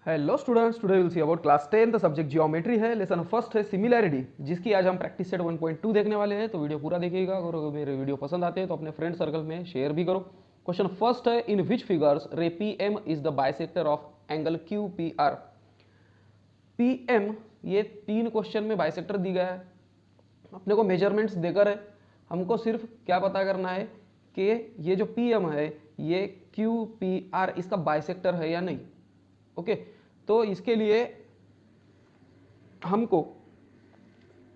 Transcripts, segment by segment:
Hello students, today will see about class 10 the subject geometry है। Lesson first है similarity, जिसकी आज हम प्रैक्टिस सेट 1.2 देखने वाले हैं। तो वीडियो पूरा देखिएगा और अगर मेरे वीडियो पसंद आते हैं तो अपने फ्रेंड सर्कल में शेयर भी करो। क्वेश्चन फर्स्ट है, in which figures ray P M is the bisector of angle Q P R. P M ये तीन क्वेश्चन में बाइसेक्टर दी गया है। अपने को मेजरमेंट्स देकर है, हमको सिर्फ क्या पता करना है कि ये जो पी एम है ये क्यू पी आर इसका बाइसेक्टर है या नहीं। ओके, तो इसके लिए हमको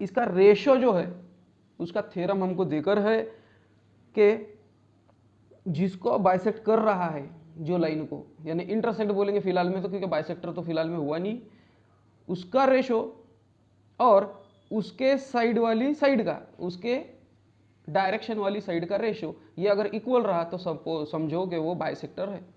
इसका रेशो जो है उसका थ्योरम हमको देकर है कि जिसको बाइसेक्ट कर रहा है जो लाइन को, यानी इंटरसेक्ट बोलेंगे फिलहाल में तो, क्योंकि बाइसेक्टर तो फिलहाल में हुआ नहीं, उसका रेशो और उसके साइड वाली साइड का, उसके डायरेक्शन वाली साइड का रेशो, ये अगर इक्वल रहा तो समझो कि वो बाइसेक्टर है।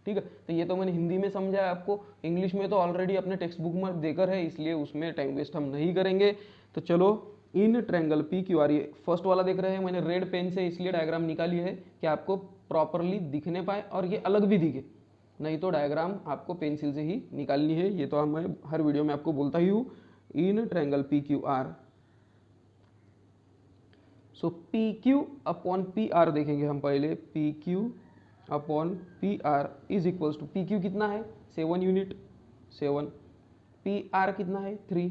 ठीक है, तो ये तो मैंने हिंदी में समझाया आपको, इंग्लिश में तो ऑलरेडी अपने टेक्स्ट बुक में देकर है, इसलिए उसमें टाइम वेस्ट हम नहीं करेंगे। तो चलो, इन ट्रायंगल पी क्यू आर, ये फर्स्ट वाला देख रहे हैं, मैंने रेड पेन से इसलिए डायग्राम निकाली है कि आपको प्रॉपरली दिखने पाए और ये अलग भी दिखे, नहीं तो डायग्राम आपको पेंसिल से ही निकालनी है। ये तो मैं हर वीडियो में आपको बोलता ही हूँ। In triangle P Q R, so P Q upon P R देखेंगे हम पहले। P Q upon P R is equals to, P Q कितना है 7 यूनिट, 7, पी आर कितना है 3,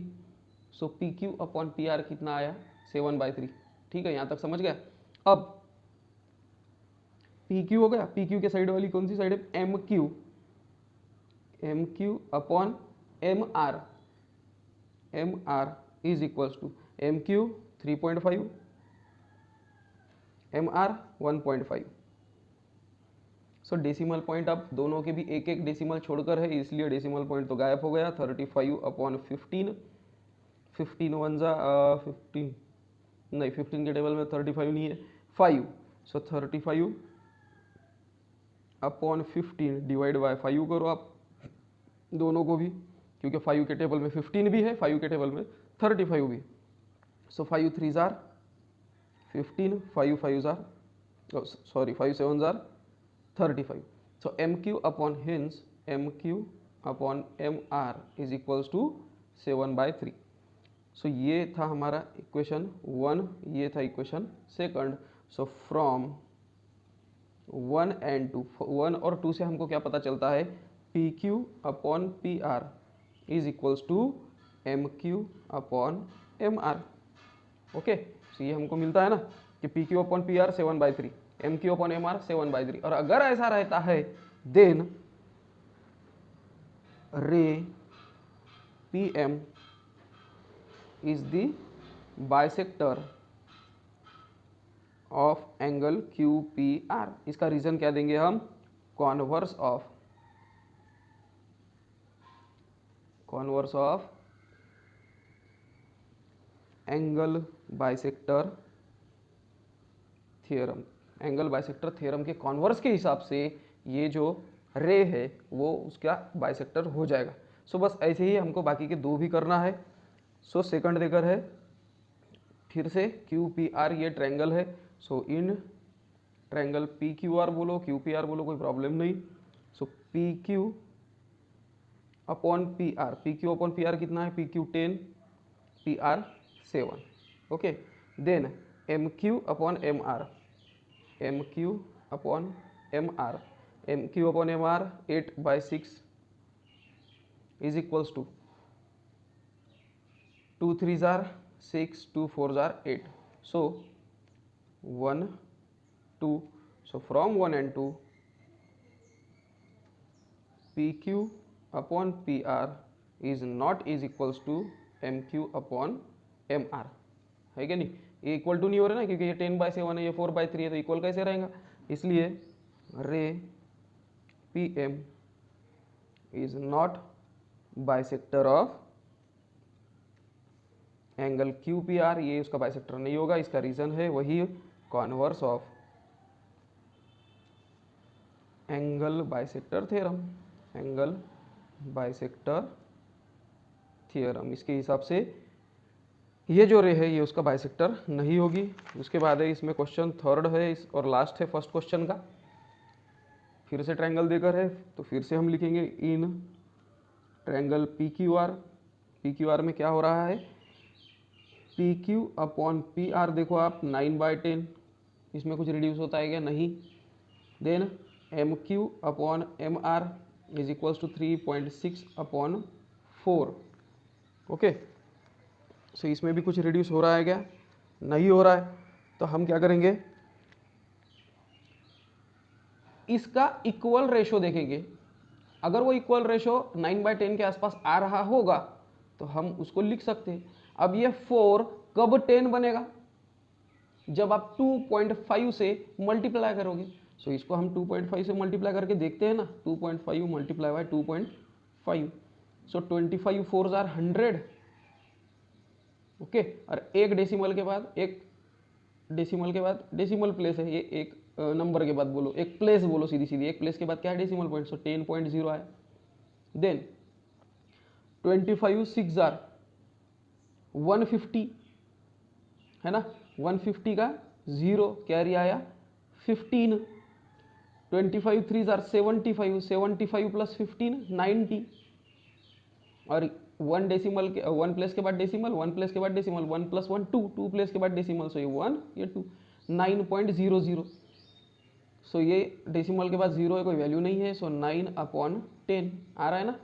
so P Q upon P R कितना आया 7/3। ठीक है, यहाँ तक समझ गया। अब पी क्यू हो गया, पी क्यू के साइड वाली कौन सी साइड है, M Q, M Q upon M R, M R is equals to M Q 3.5, M R 1.5। So decimal point अब दोनों के भी एक एक डेसिमल छोड़कर है, इसलिए डेसिमल पॉइंट तो गायब हो गया। 35 अपॉन 15, 15 वन जा 15 नहीं, 15 के टेबल में 35 नहीं है, 5। सो 35 अपॉन 15 डिवाइड बाय 5 करो आप दोनों को भी, क्योंकि 5 के टेबल में 15 भी है, 5 के टेबल में 35 भी। सो 5 3 जार 15, 5 5 jar sorry 5 7 jar 35। So MQ upon hence MQ upon MR is equals to 7/3। So ये था हमारा इक्वेशन 1, ये था equation second. So from 1 and 2, 1 और 2 से हमको क्या पता चलता है, PQ upon PR is equals to MQ upon MR। Okay, so ये हमको मिलता है ना कि PQ upon PR 7/3, MQ upon MR 7/3। और अगर ऐसा रहता है देन रे PM is the bisector of angle QPR। इसका रीजन क्या देंगे हम, converse of angle bisector theorem. Angle bisector theorem के कॉन्वर्स के हिसाब से ये जो रे है वो उसका बाइसेक्टर हो जाएगा। सो बस ऐसे ही हमको बाकी के दो भी करना है। सो सेकंड देकर है फिर से क्यू पी आर, ये ट्रायंगल है। So in triangle P Q R बोलो, क्यू पी आर बोलो, कोई प्रॉब्लम नहीं। So P Q upon P R, P Q upon P R कितना है, P Q 10, P R 7। Okay, then M Q upon M R, M Q upon M R, M Q upon M R 8/6 is equals to 2 3 जार 6, 2 4 jar 8। So 1 2, so from 1 and 2 P Q upon P R is not is equals to M Q upon M R, है क्या नहीं। ये equal to नहीं हो रहा ना, क्योंकि ये 10/7 है, ये 4/3 है, तो इक्वल कैसे रहेगा। इसलिए ray P M is not bisector of angle Q P R, ये उसका बाइसेक्टर नहीं होगा। इसका रीजन है वही converse of angle bisector theorem, angle bisector theorem. इसके हिसाब से ये जो रे है ये उसका बाइसेक्टर नहीं होगी। उसके बाद है इसमें क्वेश्चन थर्ड है और लास्ट है फर्स्ट क्वेश्चन का। फिर से ट्रायंगल देकर है तो फिर से हम लिखेंगे इन triangle P Q R, P Q R में क्या हो रहा है, P Q upon P are, देखो आप 9/10, इसमें कुछ रिड्यूस होता है क्या, नहीं। Then M Q upon M R is equals to 3.6/4। Okay, so इसमें भी कुछ रिड्यूस हो रहा है क्या, नहीं हो रहा है। तो हम क्या करेंगे, इसका इक्वल रेशो देखेंगे। अगर वो इक्वल रेशो 9/10 के आसपास आ रहा होगा तो हम उसको लिख सकते हैं। अब ये 4 कब 10 बनेगा, जब आप 2.5 से मल्टीप्लाई करोगे। सो इसको हम 2.5 से मल्टीप्लाई करके देखते हैं ना, 2.5 multiply by 2.5, so 25 4 are 100। Okay, और एक डेसिमल के बाद, एक डेसिमल के बाद, डेसिमल प्लेस है ये, एक नंबर के बाद बोलो, एक प्लेस बोलो, सीधी सीधी एक प्लेस के बाद क्या है, डेसिमल पॉइंट, सो 10.0 आया। देन 25 6 आर 150 है ना, 150 का 0 कैरी आया 15। 25 3 आर 75, 75 प्लस 15 90। और 1 डेसिमल के 1 प्लेस के बाद डेसिमल, 1 प्लेस के बाद डेसिमल, 1 प्लस 1 2, 2 प्लेस के बाद डेसिमल, सो ये 1 ये 2, 9.00। सो ये डेसिमल के बाद 0 है, कोई वैल्यू नहीं है, सो 9/10 आ रहा है ना,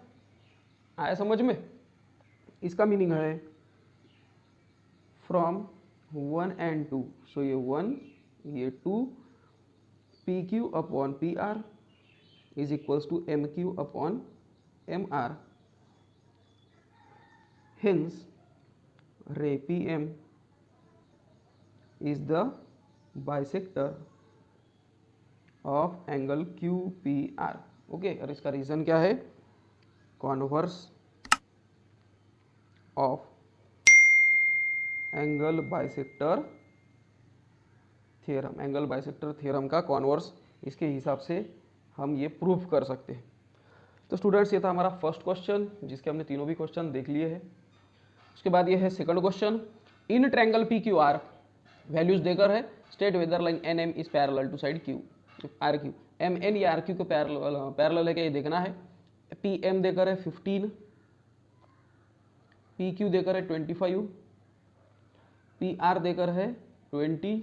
आया समझ में। इसका मीनिंग है फ्रॉम 1 and 2, सो ये 1 ये 2, P Q upon P R is equals to M Q upon M R. Hence, ray PM is the bisector of angle QPR। Okay, और इसका रीजन क्या है, converse of angle bisector theorem, angle bisector theorem का converse, इसके हिसाब से हम ये प्रूफ कर सकते हैं। तो स्टूडेंट्स, ये था हमारा फर्स्ट क्वेश्चन, जिसके हमने तीनों भी क्वेश्चन देख लिए हैं। उसके बाद ये है second question, in triangle P Q R values देकर है, state whether line N M is parallel to side Q, R Q, M N या आर क्यू को पैरेलल है क्या, ये देखना है। पी एम देकर है 15, पी क्यू देकर है 25, पी आर देकर है 20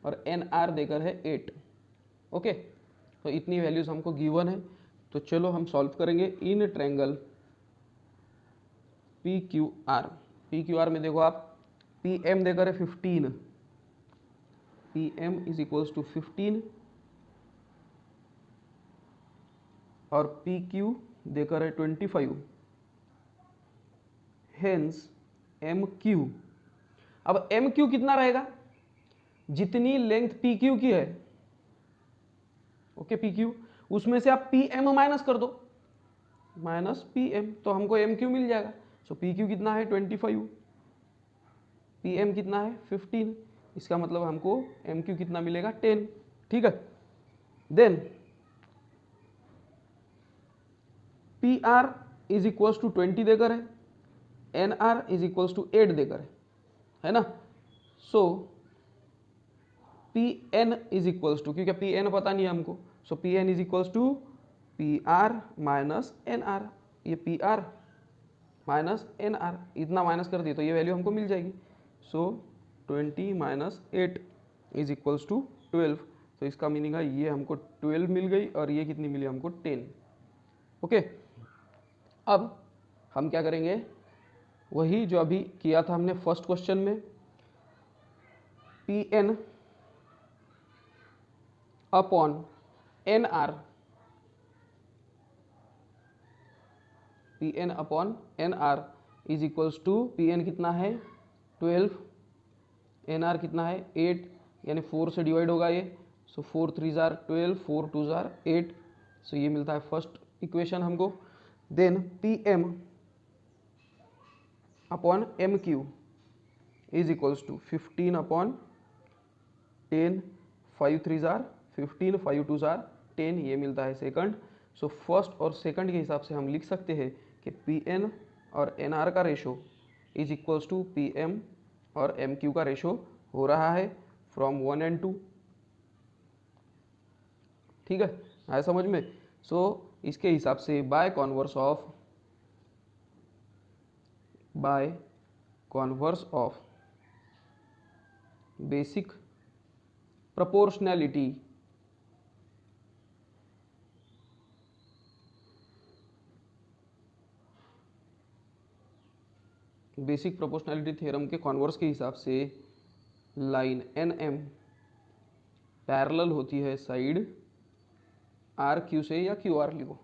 और एन आर देकर है 8। ओके, तो इतनी वैल्यूज हमको गिवन है। तो चलो हम सॉल्व करेंगे। In triangle P Q R, P Q R में देखो आप, पी एम देकर है 15, P M is equals to 15 और पी क्यू देकर है 25, हेंस एम क्यू। अब एम क्यू कितना रहेगा, जितनी लेंथ पी क्यू की है, ओके, पी क्यू, उसमें से आप पी एम माइनस कर दो, माइनस पी एम, तो हमको एम क्यू मिल जाएगा। सो पी क्यू कितना है 25, पी एम कितना है 15, इसका मतलब हमको एम क्यू कितना मिलेगा 10। ठीक है, then P R is equals to 20 देकर है, N R is equals to 8 देकर है ना। So P N is equals to, क्योंकि पी एन पता नहीं है हमको, so P N is equals to P R minus N R, ये P R minus N R, इतना माइनस कर दिए तो ये वैल्यू हमको मिल जाएगी। So 20 minus 8 is equals to 12। तो इसका मीनिंग है ये हमको 12 मिल गई और ये कितनी मिली हमको 10। ओके, अब हम क्या करेंगे, वही जो अभी किया था हमने फर्स्ट क्वेश्चन में, P N upon N R, P N upon N R is equals to, P N कितना है 12, एन आर कितना है 8, यानी 4 से डिवाइड होगा ये, सो 4 3 जार 12, 4 2 जार 8, सो ये मिलता है फर्स्ट इक्वेशन हमको। Then P M upon M Q is equals to 15 upon 10, 5 3 जार 15, 5 2 जार 10, ये मिलता है सेकंड। सो फर्स्ट और सेकंड के हिसाब से हम लिख सकते हैं कि पी एन और एन आर का ratio is equals to P M और एम क्यू का रेशो हो रहा है फ्रॉम 1 and 2। ठीक है, आया समझ में। सो इसके हिसाब से by converse of by converse of basic proportionality basic proportionality theorem के कॉन्वर्स के हिसाब से लाइन एन एम पैरेलल होती है साइड आर क्यू से, या क्यू आर लिखो।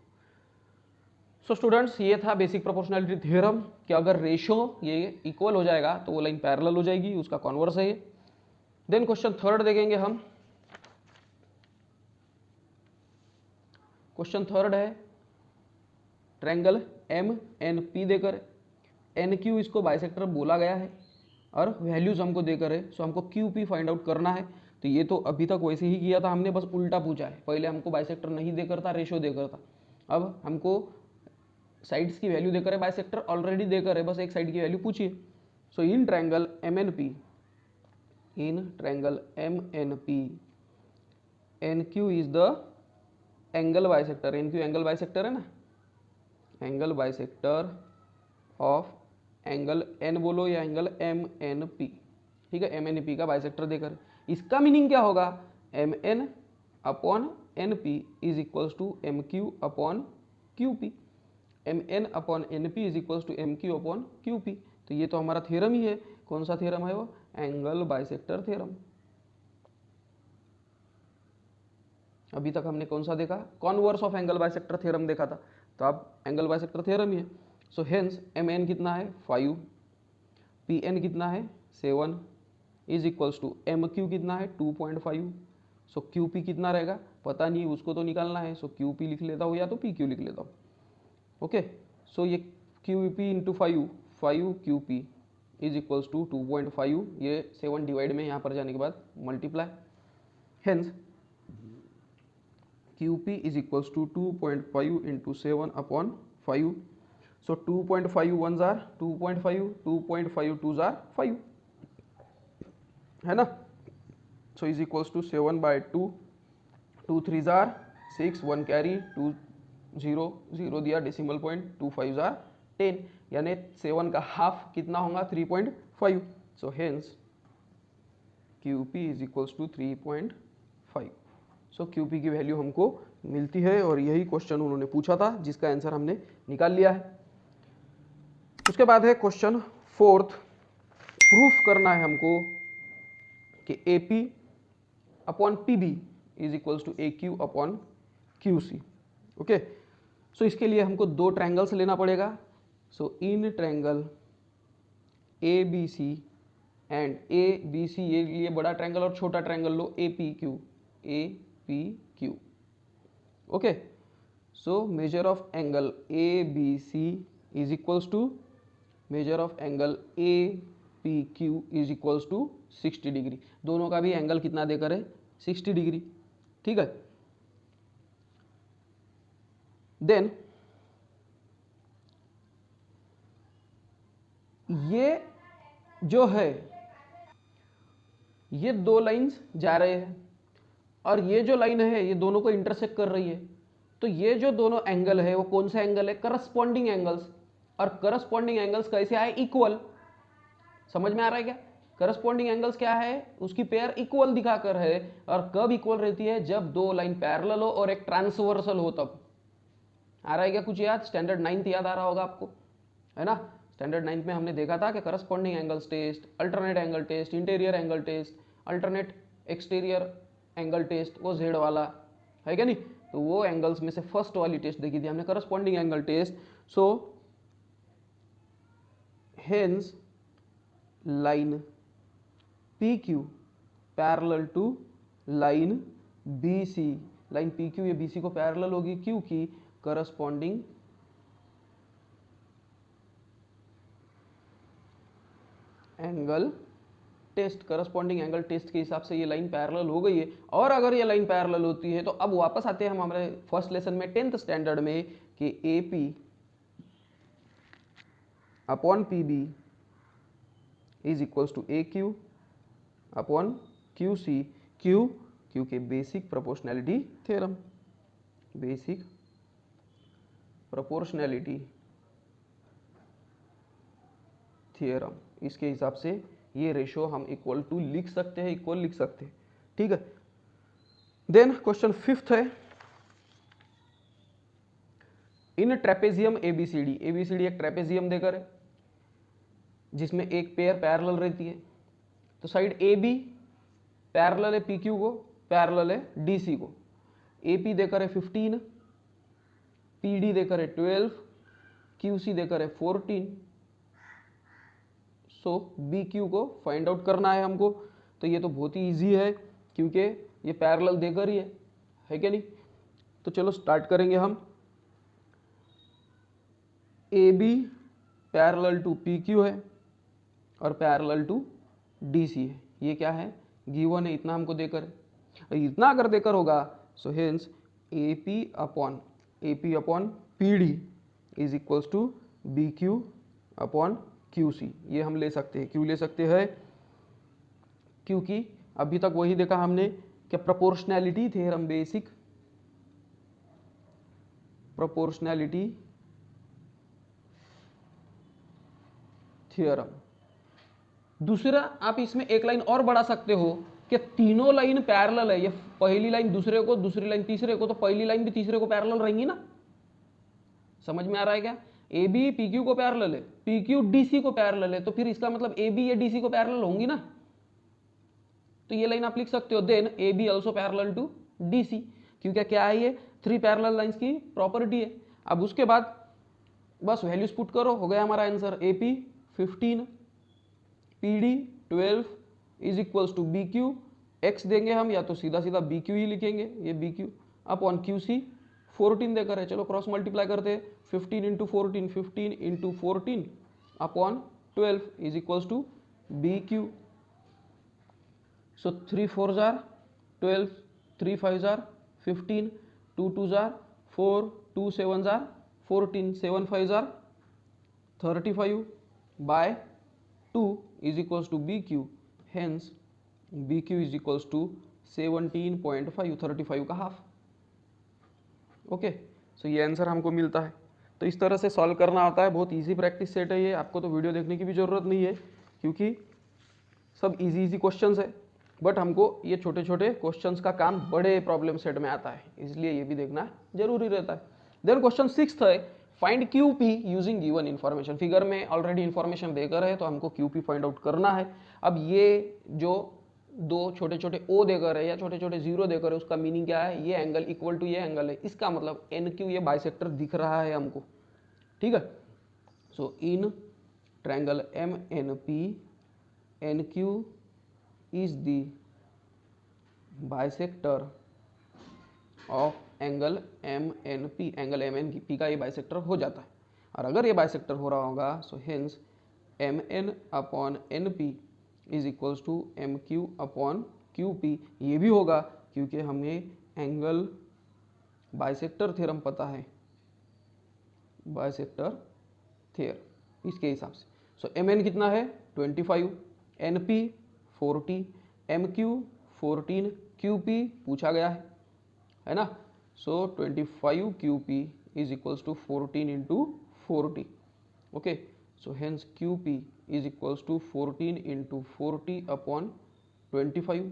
सो स्टूडेंट्स, ये था बेसिक प्रोपोर्शनैलिटी थ्योरम कि अगर रेशो ये इक्वल हो जाएगा तो वो लाइन पैरेलल हो जाएगी, उसका कॉन्वर्स है ये। देन क्वेश्चन थर्ड देखेंगे हम। क्वेश्चन थर्ड है ट्रायंगल एम एन पी देकर एन क्यू इसको बाइसेक्टर बोला गया है और वैल्यूज हमको देकर है, सो हमको क्यू पी फाइंड आउट करना है। तो ये तो अभी तक वैसे ही किया था हमने, बस उल्टा पूछा है। पहले हमको बाइसेक्टर नहीं देकर था, रेशो देकर था। अब हमको साइड्स की वैल्यू देकर है, बाइसेक्टर ऑलरेडी देकर है, बस एक साइड की वैल्यू पूछिए। So in triangle M N P, in triangle M N P, N Q is the angle bisector. N Q angle bisector है ना, angle bisector of angle N बोलो या एंगल एम एन पी, ठीक है। M N P का bisector देकर इसका meaning क्या होगा, M N upon N P is equals to M Q upon Q P. M N upon N P is equals to M Q upon Q P. तो ये तो हमारा theorem ही है। कौन सा थ्योरम है वो, एंगल बाइसेक्टर थ्योरम। अभी तक हमने कौन सा देखा, converse of angle bisector theorem देखा था, तो अब एंगल बाइसेक्टर थ्योरम ही है। सो हेंस एम एन कितना है 5, पी एन कितना है 7 is equals to M Q कितना है 2.5। सो क्यू पी कितना रहेगा पता नहीं, उसको तो निकालना है। सो क्यू पी लिख लेता हूँ या तो पी क्यू लिख लेता हूँ। ओके, सो ये Q P into 5 Q P is equals to 2.5। ये 7 डिवाइड में यहाँ पर जाने के बाद multiply, hence Q P is equals to 2.5 into 7 upon 5। So 2.5 1s are 2.5, 2.5 2s are 5, है ना। So is equals to 7/2, 2 3s are 6, 1 carry, 2 0 0 दिया डेसिमल पॉइंट, 2 5s आर 10, यानी 7 का हाफ कितना होगा 3.5। So hence Q P is equals to 3.5। So Q P की value हमको मिलती है और यही क्वेश्चन उन्होंने पूछा था, जिसका आंसर हमने निकाल लिया है। उसके बाद है क्वेश्चन फोर्थ, प्रूफ करना है हमको कि A P upon P B is equals to A Q upon Q C. Okay, so इसके लिए हमको दो ट्रायंगल्स लेना पड़ेगा। So in triangle A B C and A B C, ये लिए बड़ा ट्रायंगल और छोटा ट्रायंगल लो A P Q, A P Q. Okay, so measure of angle A B C is equals to measure of angle A P Q is equals to 60 degree. दोनों का भी angle कितना देकर है 60 डिग्री, ठीक है। देन ये जो है, ये दो लाइंस जा रहे हैं और ये जो लाइन है ये दोनों को इंटरसेक्ट कर रही है। तो ये जो दोनों एंगल है वो कौन सा एंगल है, करस्पॉन्डिंग एंगल्स। और करस्पॉन्डिंग एंगल्स कैसे आए, इक्वल। समझ में आ रहा है क्या, करस्पॉन्डिंग एंगल्स क्या है, उसकी पेयर इक्वल दिखाकर है। और कब इक्वल रहती है, जब दो लाइन पैरेलल हो और एक ट्रांसवर्सल हो तब। आ रहा है क्या कुछ याद, स्टैंडर्ड 9th याद आ रहा होगा आपको, है ना। स्टैंडर्ड 9th में हमने देखा था कि corresponding angles test, alternate angle test, interior angle test, alternate exterior angle test, वो जेड वाला है क्या नहीं। तो वो एंगल्स में से फर्स्ट वाली टेस्ट देखी थी हमने, corresponding angle test. So hence line P Q parallel to line B C, line P Q ये बी सी को पैरेलल होगी क्योंकि corresponding angle test, corresponding angle test के हिसाब से ये लाइन पैरेलल हो गई है। और अगर ये लाइन पैरेलल होती है तो अब वापस आते हैं हम हमारे फर्स्ट लेसन में 10th स्टैंडर्ड में कि A P upon P B is equals to A Q upon Q C. क्यू, क्योंकि basic proportionality theorem, basic proportionality theorem. इसके हिसाब से ये रेशो हम इक्वल टू लिख सकते हैं, इक्वल लिख सकते हैं, ठीक है। देन क्वेश्चन 5th है, इन ट्रेपेजियम एबीसीडी, एबीसीडी एक ट्रेपेजियम देकर है जिसमें एक पेयर पैरेलल रहती है, तो साइड ए बी पैरेलल है पी क्यू को, पैरेलल है डी सी को। ए पी देकर है 15, पी डी देकर है 12, क्यू सी देकर है 14। सो बी क्यू को फाइंड आउट करना है हमको, तो ये तो बहुत ही ईजी है क्योंकि ये पैरेलल देकर ही है क्या नहीं। तो चलो स्टार्ट करेंगे हम। A B parallel to P Q है और पैरेलल टू डी सी है, ये क्या है गिवन है, इतना हमको देकर है। इतना अगर देकर होगा so hence A P upon P D is equals to B Q upon Q C. ये हम ले सकते हैं, क्यों ले सकते हैं, क्योंकि अभी तक वही देखा हमने कि proportionality theorem, basic proportionality theorem. दूसरा आप इसमें एक लाइन और बढ़ा सकते हो कि तीनों लाइन पैरेलल है, ये पहली लाइन दूसरे को, दूसरी लाइन तीसरे को, तो पहली लाइन भी तीसरे को पैरेलल रहेंगी ना। समझ में आ रहा है क्या? ए बी पी क्यू को पैरेलल है, पी क्यू डी सी को पैरेलल है, तो फिर इसका मतलब ए बी या डी सी को पैरेलल होंगी ना। तो ये लाइन आप लिख सकते हो, then A B also parallel to D C, क्योंकि क्या है ये 3 पैरेलल लाइंस की प्रॉपर्टी है। अब उसके बाद बस वैल्यूज पुट करो, हो गया हमारा answer. A P 15, P D 12 is equals to B Q, X देंगे हम या तो सीधा सीधा बी क्यू ही लिखेंगे, ये B Q upon Q C 14 देकर है। चलो क्रॉस मल्टीप्लाई करते हैं, 15 into 14, 15 into 14 upon 12 is equals to B Q. So 3 4 जार 12, 3 5 जार 15, 2 2 जार 4, 2 7 जार 14, 7 5 जार 35 by 2 is equals to BQ, hence BQ is equals to 17.5, 35 का हाफ। ओके, सो ये आंसर हमको मिलता है। तो इस तरह से सॉल्व करना आता है, बहुत इजी प्रैक्टिस सेट है ये, आपको तो वीडियो देखने की भी ज़रूरत नहीं है क्योंकि सब इजी क्वेश्चंस है, बट हमको ये छोटे छोटे क्वेश्चंस का काम बड़े प्रॉब्लम सेट में आता है, इसलिए ये भी देखना जरूरी रहता है। देन क्वेश्चन 6 है, find QP using given information. Figure में ऑलरेडी इन्फॉर्मेशन देकर है तो हमको QP फाइंड आउट करना है। अब ये जो दो छोटे छोटे O देकर है या छोटे छोटे जीरो देकर है, उसका मीनिंग क्या है, ये एंगल इक्वल टू ये एंगल है, इसका मतलब NQ ये बाइसेक्टर दिख रहा है हमको, ठीक है। So in triangle MNP NQ is the bisector of angle MNP, angle MNP का ये बाइसेक्टर हो जाता है। और अगर ये बाइसेक्टर हो रहा होगा so hence MN upon NP is equals to MQ upon QP। ये भी होगा क्योंकि हमें एंगल बाइसेक्टर थ्योरम पता है, बाइसेक्टर थ्योरम इसके हिसाब से। सो MN कितना है 25, NP 40, MQ 14, QP पूछा गया है ना। सो 25 QP is equals to 14 into 40, okay, so hence QP is equals to 14 into 40 upon 25,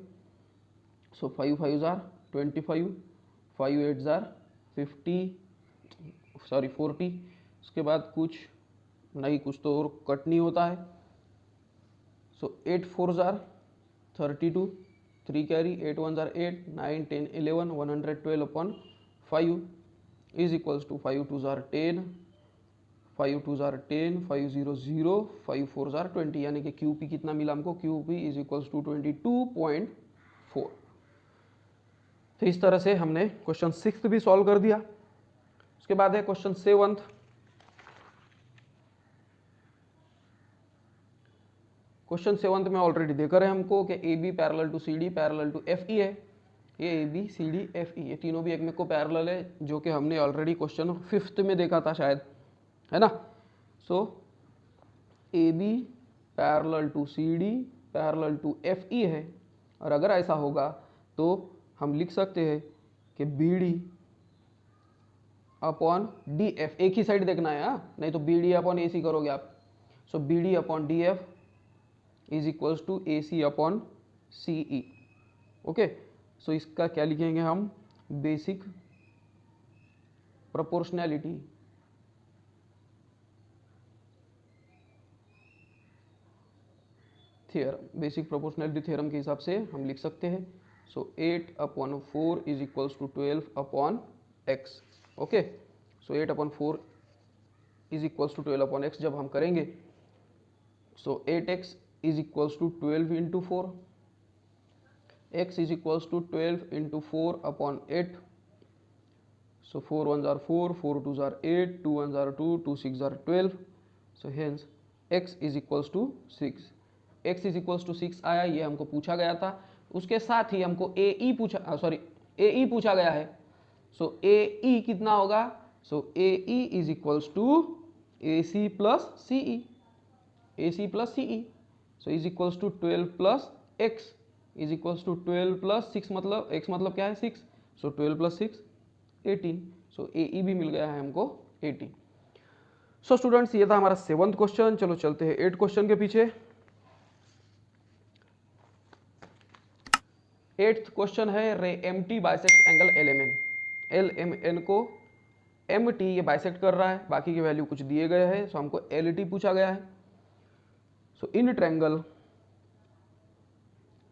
so 5 5s are 25, 5 8s are 50, sorry 40, उसके बाद कुछ नहीं, कुछ तो और कट नहीं होता है। सो 8 4s are 32, 3 carry, 8 1s are 8, 9 10 11, 112 upon 5 is equals to 5 2s are 10, 5 2s are 10, 5 0 0, 5 4s are 20, यानी कि QP कितना मिला हमको, QP is equals to 22.4। तो इस तरह से हमने क्वेश्चन 6 भी सॉल्व कर दिया। उसके बाद है क्वेश्चन 7। क्वेश्चन 7 में ऑलरेडी देखा है हमको कि AB parallel to CD parallel to FE है, ये AB CD FE ये तीनों भी एक में को पैरेलल है, जो कि हमने ऑलरेडी क्वेश्चन 5th में देखा था शायद, है ना। So AB parallel to CD parallel to FE है, और अगर ऐसा होगा तो हम लिख सकते हैं कि BD अपॉन DF, एक ही साइड देखना है, नहीं तो BD अपॉन AC करोगे आप, so B D upon D F is equals to A C upon C E. Okay, so इसका क्या लिखेंगे हम, basic proportionality theorem, basic proportionality theorem के हिसाब से हम लिख सकते हैं। So 8/4 is equals to 12/x। Okay, so 8/4 is equals to 12/x जब हम करेंगे, so 8x is equals to 12 into 4, x is equals to 12 into 4/8। So 4 1s are 4, 4 2s are 8, 2 1s are 2, 2 6s are 12. So hence x is equals to 6. x is equals to 6 आया, ये हमको पूछा गया था। उसके साथ ही हमको AE पूछा गया है। So AE कितना होगा, so AE is equals to AC plus CE, AC plus CE, so is equals to 12 plus x is equals to 12 plus 6, मतलब x मतलब क्या है 6, so 12 plus 6 18। सो AE भी मिल गया है हमको 18। सो स्टूडेंट्स, ये था हमारा 7th क्वेश्चन। चलो चलते हैं 8th क्वेश्चन के पीछे। 8th क्वेश्चन है रे MT bisect angle LMN। LMN को MT ये बाइसेक्ट कर रहा है, बाकी के वैल्यू कुछ दिए गए हैं, सो हमको LT पूछा गया है। सो इन ट्रायंगल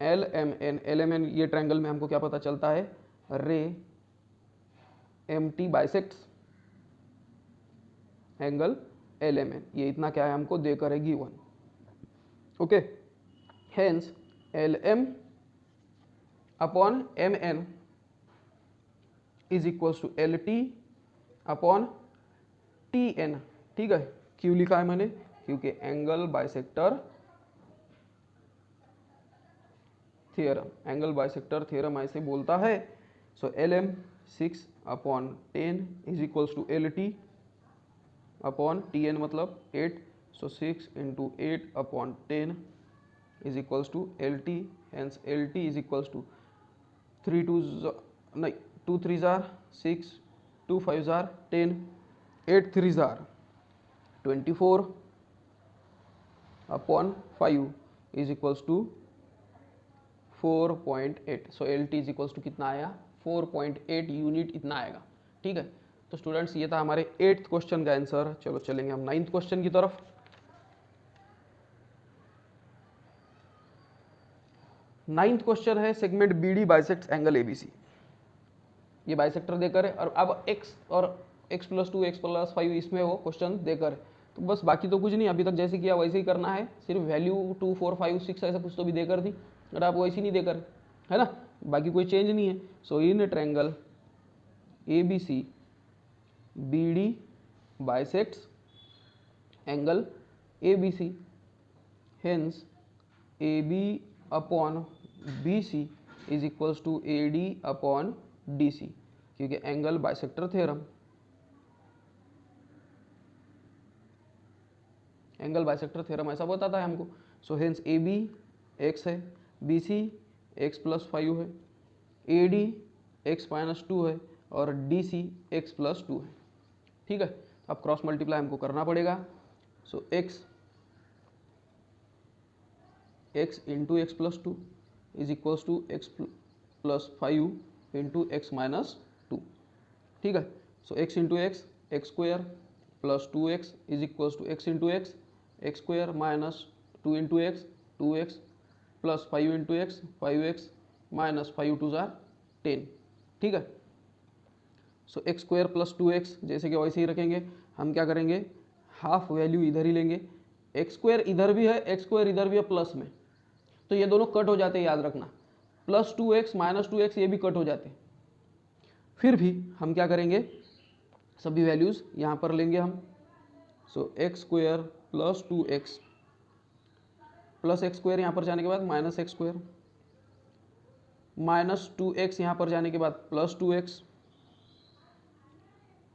LMN ये ट्रायंगल में हमको क्या पता चलता है, रे MT बाइसेक्ट्स एंगल LMN, ये इतना क्या है हमको देकर है given. Okay, hence LM upon MN is equals to LT upon TN। ठीक है, क्यों लिखा है मैंने, क्योंकि angle bisector theorem, angle bisector theorem ऐसे बोलता है। So LM 6/10 is equals to LT upon TN मतलब 8, सो 6 into 8/10 is equals to LT। Hence LT is equals to 3 3s are 6, 2 5s are 10, 8 3s are 24/5 is equals to 4.8। So LT is equals to कितना आया, 4.8 unit इतना आएगा। ठीक है, तो students ये था हमारे 8th क्वेश्चन का आंसर। चलो चलेंगे हम 9th क्वेश्चन की तरफ। 9th क्वेश्चन है segment BD bisects angle ABC। ये बाइसेक्टर देकर है, और अब x और x+2 x+5 इसमें वो क्वेश्चन देकर है, तो बस बाकी तो कुछ नहीं, अभी तक जैसे किया वैसे ही करना है। सिर्फ वैल्यू 2 4 5 6 ऐसा कुछ तो भी देकर दी, अगर आप वैसे ही नहीं देकर, है ना, बाकी कोई चेंज नहीं है। So in triangle ABC BD bisects angle ABC, hence AB upon BC is equals to AD upon DC, क्योंकि angle bisector theorem, angle bisector theorem ऐसा बताता है हमको। सो हेंस AB x है, BC x+5 है, AD x-2 है, और DC x+2 है। ठीक है, अब क्रॉस मल्टीप्लाई हमको करना पड़ेगा। So x into x+2 is equals to x+5 into x-2। ठीक है, so x into x square plus 2x is equals to x into x square minus 2 into x 2x plus 5 into x 5x minus 5 2 जार 10। ठीक है, so x square plus 2x जैसे कि वैसे ही रखेंगे। हम क्या करेंगे, हाफ वैल्यू इधर ही लेंगे, x स्क्वायर इधर भी है, x स्क्वायर इधर भी है प्लस में, तो ये दोनों कट हो जाते हैं, याद रखना। प्लस 2x माइनस 2x ये भी कट हो जाते हैं। फिर भी हम क्या करेंगे, सभी वैल्यूज़ यहाँ पर लेंगे हम। सो x square plus 2x plus x square यहाँ पर जाने के बाद minus x square, minus 2x यहाँ पर जाने के बाद प्लस 2x,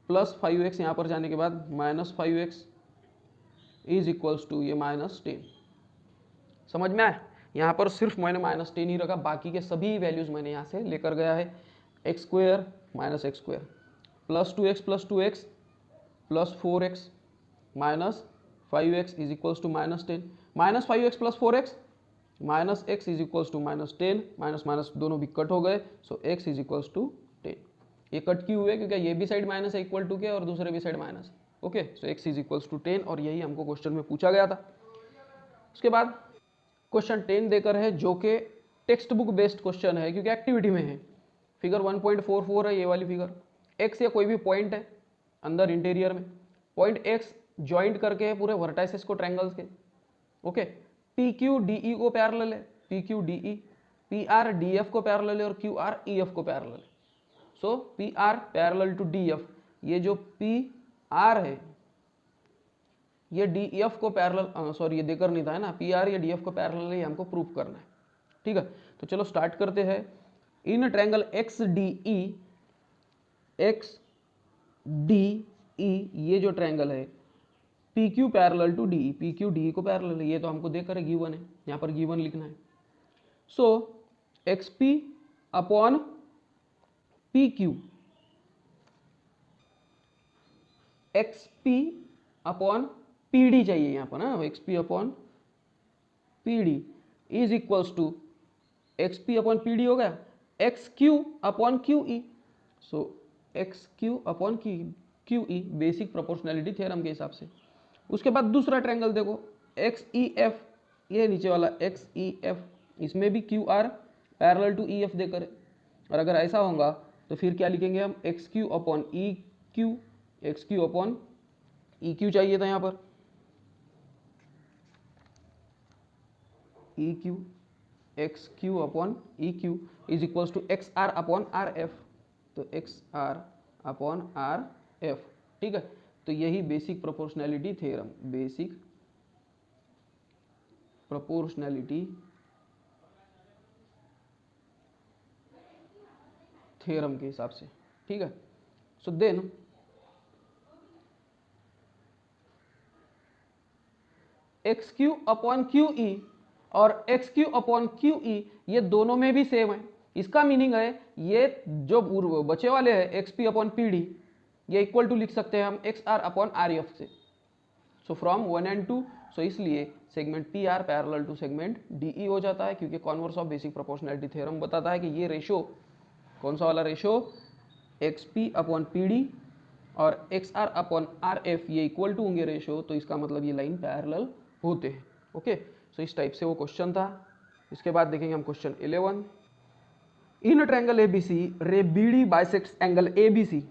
प्लस 5x यहाँ पर जाने के बाद minus 5x is equals to ये -10। समझ में आया? यहाँ पर सिर्फ मैंने -10 ही रखा, बाकी के सभी वैल्यूज़ मैंने यहाँ से लेकर गया है। x square minus x square plus 2x plus 4x minus 5x is equals to -10, -5x plus 4x, minus X is equals to -10, minus minus दोनों भी कट हो गए, so x is equals to 10। ये कट क्यों हुए? क्योंकि ये भी साइड माइनस है इक्वल टू के और दूसरे भी side minus. Okay, so x is equals to 10 और यही हमको क्वेश्चन में पूछा गया था। उसके बाद क्वेश्चन 10 देकर है जो कि टेक्स्ट बुक बेस्ड क्वेश्चन है क्योंकि एक्टिविटी में है। फिगर 1.44 है ये वाली फिगर। x या कोई भी पॉइंट है अंदर इंटीरियर में, पॉइंट x ज्वाइंट करके है पूरे वर्टाइसेस को ट्रायंगल्स के। Okay, P Q D E को पैरेलल है, P Q D E, P R D F को पैरेलल है और क्यू आर ई एफ को पैरेलल है। So P R parallel to D F, ये जो पी आर है ये डी एफ को पैरेलल, सॉरी ये देकर नहीं था है ना, पी आर या डी एफ को पैरेलल है, हमको प्रूफ करना है। ठीक है, तो चलो स्टार्ट करते हैं। In triangle X D E, X D E ये जो ट्रायंगल है P Q parallel to D E, P Q D E को पैरेलल है, ये तो हमको देख कर गिवन है, यहाँ पर गिवन लिखना है। So X P upon P Q, X P upon P D चाहिए यहाँ पर ना, X P upon P D is equals to X P upon P D हो गया X Q upon Q E. So X Q upon Q E basic proportionality theorem के हिसाब से। उसके बाद दूसरा ट्रायंगल देखो एक्स ई एफ, ये नीचे वाला एक्स ई एफ, इसमें भी Q R parallel to E F देकर है। और अगर ऐसा होगा तो फिर क्या लिखेंगे हम, X Q upon E Q, X Q upon E Q चाहिए था यहाँ पर, E Q, X Q upon E Q is equals to X R upon R F, तो X R upon R F. ठीक है, तो यही basic proportionality theorem, basic proportionality theorem के हिसाब से। ठीक है, so then X Q upon Q E और X Q upon Q E ये दोनों में भी सेम है। इसका मीनिंग है ये जो बचे वाले हैं X P upon P D ये इक्वल टू लिख सकते हैं हम X R upon R F से। सो फ्रॉम 1 and 2, सो इसलिए segment P R parallel to segment D E हो जाता है क्योंकि converse of basic proportionality theorem बताता है कि ये रेशो कौन सा वाला ratio, X P upon P D और X R upon R F ये इक्वल टू होंगे रेशो, तो इसका मतलब ये लाइन पैरेलल होते हैं। ओके, सो इस टाइप से वो क्वेश्चन था। इसके बाद देखेंगे हम question 11। In triangle ABC ray B D bisects angle ABC.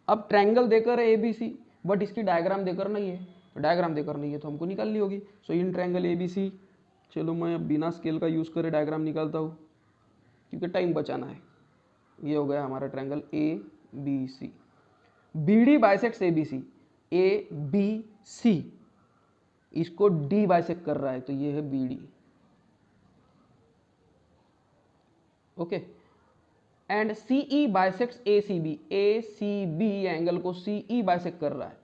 अब ट्रायंगल देकर है एबीसी बट इसकी डायग्राम देकर नहीं है, तो डायग्राम देकर नहीं है तो हमको निकालनी होगी। सो इन ट्रायंगल एबीसी, चलो मैं बिना स्केल का यूज़ करे डायग्राम निकालता हूँ क्योंकि टाइम बचाना है। ये हो गया हमारा triangle A B C, B D bisects A B C, A B सी इसको डी बाइसेक्ट कर रहा है तो ये है B D. Okay, and C E bisects A C B, A C B angle को सी ई बाइसेक्ट कर रहा है,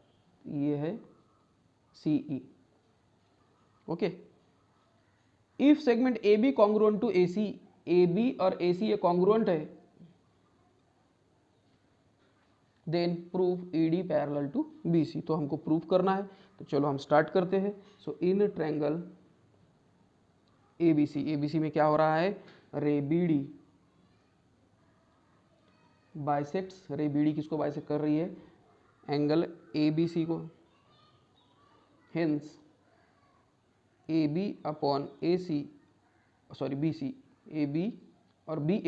ये है C E. Okay, if segment A B congruent to A C, A B और ए सी ये congruent है, then proof E D parallel to B C. तो हमको प्रूफ करना है, तो चलो हम स्टार्ट करते हैं। So in triangle A B C, A B C में क्या हो रहा है, ray B D bisects, ray B D किसको बाइसेक्ट कर रही है, एंगल ए बी सी को। Hence A B upon A C, sorry B C, A B और B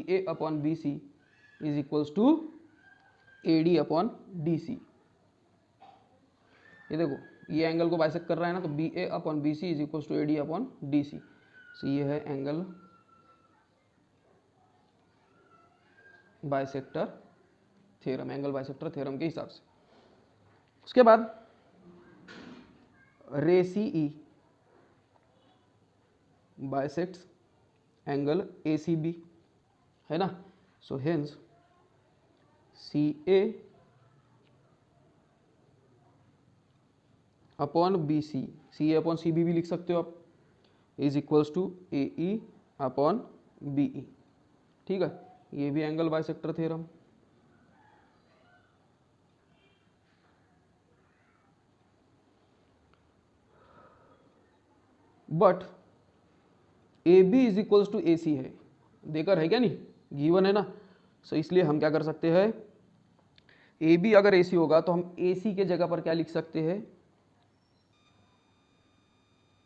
A upon B C is equals to A D upon D C. ये देखो ये angle को बाइसेक्ट कर रहा है ना, तो B A upon B C is equals to A D upon D C. So ये है angle bisector theorem, angle bisector theorem के हिसाब से। उसके बाद ray C E bisects angle A C B है ना, so hence C A upon B C, C A upon C B भी लिख सकते हो आप, is equals to A E upon B E. ठीक है, ये भी angle bisector theorem. But A B is equals to A C है, देकर है क्या नहीं, गिवन है ना। सो इसलिए हम क्या कर सकते हैं, ए बी अगर ए सी होगा तो हम ए सी के जगह पर क्या लिख सकते हैं,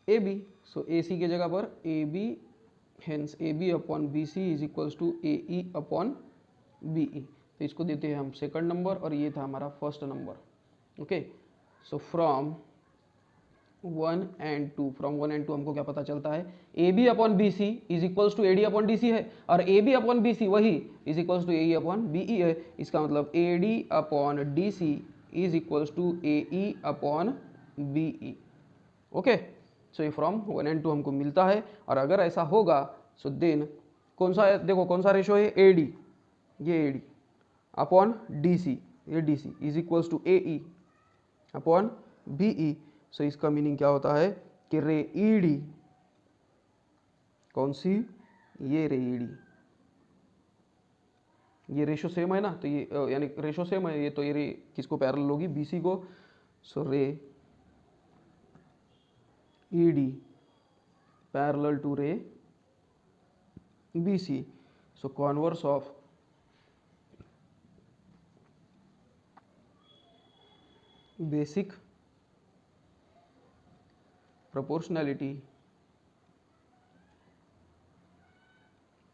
ए बी। सो ए सी के जगह पर A B, hence A B upon B C is equals to A E upon B E. तो इसको देते हैं हम सेकंड नंबर और ये था हमारा first number. Okay, so from 1 and 2, from 1 and 2 हमको क्या पता चलता है, A B upon B C is equals to A D upon D C है, और A B upon B C वही is equals to A E upon B E है। इसका मतलब A D upon D C is equals to A E upon B E. Okay, so ये from 1 and 2 हमको मिलता है। और अगर ऐसा होगा सो देन कौन सा है, देखो कौन सा रेशो है, ए डी, ये A D upon D C, ये D C is equals to A E upon B E. So इसका मीनिंग क्या होता है कि रे ई डी, कौन सी, ये रे ई डी, ये रेशो सेम है ना, तो ये यानी रेशो सेम है ये, तो ये रे किसको पैरेलल होगी, बी सी को। So ray E D parallel to ray B C. So converse of basic proportionality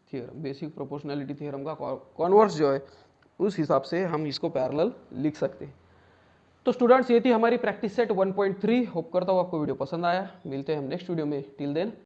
theorem, basic proportionality theorem का कॉन्वर्स जो है उस हिसाब से हम इसको पैरेलल लिख सकते हैं। तो स्टूडेंट्स ये थी हमारी प्रैक्टिस सेट 1.3। होप करता हूँ आपको वीडियो पसंद आया। मिलते हैं हम नेक्स्ट वीडियो में, टिल देन